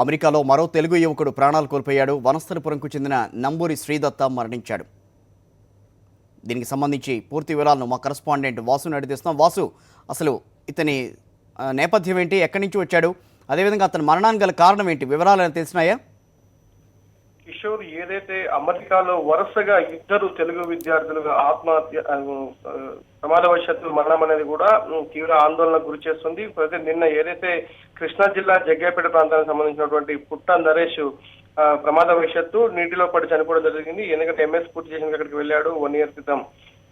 అమెరికాలో మరో తెలుగు యువకుడు ప్రాణాలు కోల్పోయాడు. వనస్థలిపురంకు చెందిన నంబూరి శ్రీదత్త మరణించాడు. దీనికి సంబంధించి పూర్తి వివరాలను మా కరెస్పాండెంట్ వాసుని అడిగిస్తున్నాం. వాసు, అసలు ఇతని నేపథ్యం ఏంటి, ఎక్కడి నుంచి వచ్చాడు, అదేవిధంగా అతని మరణానికి గల కారణం ఏంటి, వివరాలు తెలిసినాయా? కిషోర్, ఏదైతే అమెరికాలో వరుసగా ఇద్దరు తెలుగు విద్యార్థులుగా ఆత్మహత్య ప్రమాదవశాత్తు మరణం అనేది కూడా తీవ్ర ఆందోళనకు గురి చేస్తుంది. అయితే నిన్న ఏదైతే కృష్ణా జిల్లా జగ్గయ్యపేట ప్రాంతానికి సంబంధించినటువంటి పుట్ట నరేష్ ప్రమాదవశాత్తు నీటిలో పడి చనిపోవడం జరిగింది. ఎందుకంటే ఎంఎస్ పూర్తి చేసిన అక్కడికి వెళ్ళాడు 1 year క్రితం.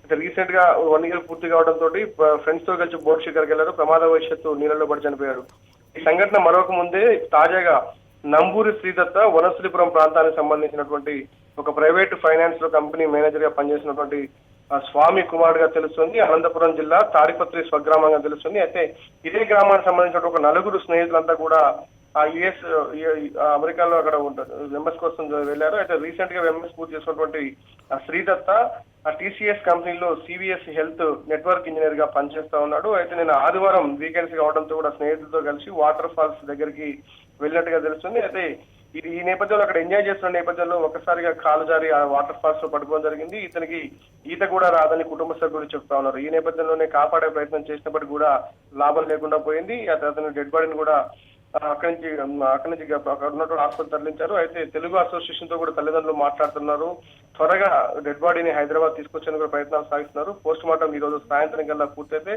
అయితే రీసెంట్ గా 1 year పూర్తి కావడంతో ఫ్రెండ్స్ తో కలిసి బోట్ షికార్కి వెళ్ళారు. ప్రమాదవశాత్తు నీళ్ళలో పడి చనిపోయారు. ఈ సంఘటన మరొక ముందే తాజాగా నంబూరి శ్రీదత్త వనస్థలిపురం ప్రాంతానికి సంబంధించినటువంటి ఒక ప్రైవేట్ ఫైనాన్స్ లో కంపెనీ మేనేజర్ గా పనిచేసినటువంటి స్వామి కుమార్ గా తెలుస్తుంది. అనంతపురం జిల్లా తాడిపత్రి స్వగ్రామంగా తెలుస్తుంది. అయితే ఇదే గ్రామానికి సంబంధించిన ఒక 4 స్నేహితులంతా కూడా యుఎస్ అమెరికాలో అక్కడ ఎంఎస్ కోసం వెళ్ళారు. అయితే రీసెంట్ గా ఎంఎస్ పూర్తి చేసినటువంటి శ్రీదత్త టీసీఎస్ కంపెనీలో సివిఎస్ హెల్త్ నెట్వర్క్ ఇంజనీర్ గా పనిచేస్తా ఉన్నాడు. అయితే నేను ఆదివారం వీకెండ్స్ కావడంతో కూడా స్నేహితులతో కలిసి వాటర్ ఫాల్స్ దగ్గరికి వెళ్ళినట్టుగా తెలుస్తుంది. అయితే ఈ నేపథ్యంలో అక్కడ ఎంజాయ్ చేస్తున్న నేపథ్యంలో ఒకసారిగా కాలు జారి ఆ వాటర్ ఫాల్స్ లో పడిపోవడం జరిగింది. ఇతనికి ఈత కూడా రాదని కుటుంబ సభ్యులు చెప్తా ఉన్నారు. ఈ నేపథ్యంలోనే కాపాడే ప్రయత్నం చేసినప్పటికీ కూడా లాభం లేకుండా పోయింది. అతని డెడ్ బాడీని కూడా అక్కడి నుంచి అక్కడ ఉన్నటువంటి హాస్పిటల్ తరలించారు. అయితే తెలుగు అసోసియేషన్ తో కూడా తల్లిదండ్రులు మాట్లాడుతున్నారు. త్వరగా డెడ్ బాడీని హైదరాబాద్ తీసుకొచ్చేందుకు ప్రయత్నాలు సాగిస్తున్నారు. పోస్ట్ మార్టం ఈ రోజు సాయంత్రం కల్లా పూర్తయితే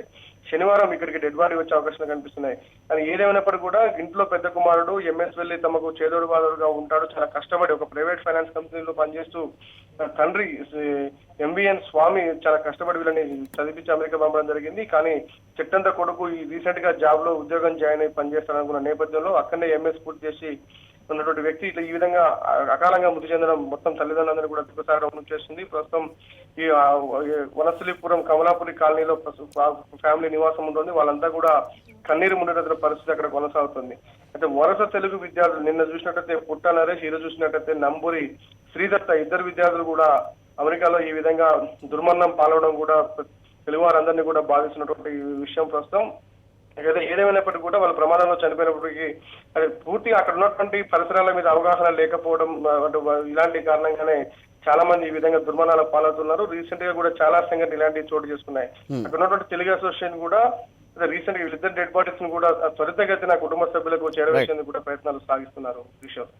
శనివారం ఇక్కడికి డెడ్ బాడీ వచ్చే అవకాశాలు కనిపిస్తున్నాయి. కానీ ఏదేమైనప్పటికీ కూడా ఇంట్లో పెద్ద కుమారుడు ఎంఎస్ వెళ్లి తమకు చేదోడు బాదోడుగా ఉంటాడు. చాలా కష్టపడి ఒక ప్రైవేట్ ఫైనాన్స్ కంపెనీలో పనిచేస్తూ తండ్రి ఎంబీఎన్ స్వామి చాలా కష్టపడి వీళ్ళని చదివించి అమెరికా పంపడం జరిగింది. కానీ చెట్టంత కొడుకు ఈ రీసెంట్ గా జాబ్ లో ఉద్యోగం జాయిన్ అయి పనిచేస్తాడనుకున్న నేపథ్యంలో అక్కడనే ఎంఎస్ పూర్తి చేసి ఉన్నటువంటి వ్యక్తి ఇట్లా ఈ విధంగా అకాలంగా మృతి చెందడం మొత్తం తల్లిదండ్రులందరూ కూడా దుఃఖసాగరం చేస్తుంది. ప్రస్తుతం ఈ వనస్థలిపురం కమలాపురి కాలనీలో ఫ్యామిలీ నివాసం ఉంటుంది. వాళ్ళంతా కూడా కన్నీరు ముండేట పరిస్థితి అక్కడ కొనసాగుతుంది. అయితే వరుస తెలుగు విద్యార్థులు నిన్న చూసినట్టయితే పుట్ట నరేష్, ఈరోజు చూసినట్టయితే నంబూరి శ్రీదత్త ఇద్దరు విద్యార్థులు కూడా అమెరికాలో ఈ విధంగా దుర్మరణం పాల్గొనడం కూడా తెలుగు వారందరినీ కూడా బాధిస్తున్నటువంటి విషయం ప్రస్తుతం. ఏదేమైనప్పటికీ కూడా వాళ్ళు ప్రమాదంలో చనిపోయినప్పటికీ అది పూర్తిగా అక్కడ ఉన్నటువంటి పరిసరాల మీద అవగాహన లేకపోవడం ఇలాంటి కారణంగానే చాలా మంది ఈ విధంగా దుర్మరణాల పాలవుతున్నారు. రీసెంట్ గా కూడా చాలా సంఘటనలు ఇలాంటివి చోటు చేసుకున్నాయి. అక్కడ ఉన్నటువంటి తెలుగు అసోసియేషన్ కూడా రీసెంట్ గా వీళ్ళిద్దరు డెడ్ బాడీస్ ను కూడా త్వరితగతిన కుటుంబ సభ్యులకు చేరవేసేందుకు కూడా ప్రయత్నాలు సాగిస్తున్నారు. కిషోర్.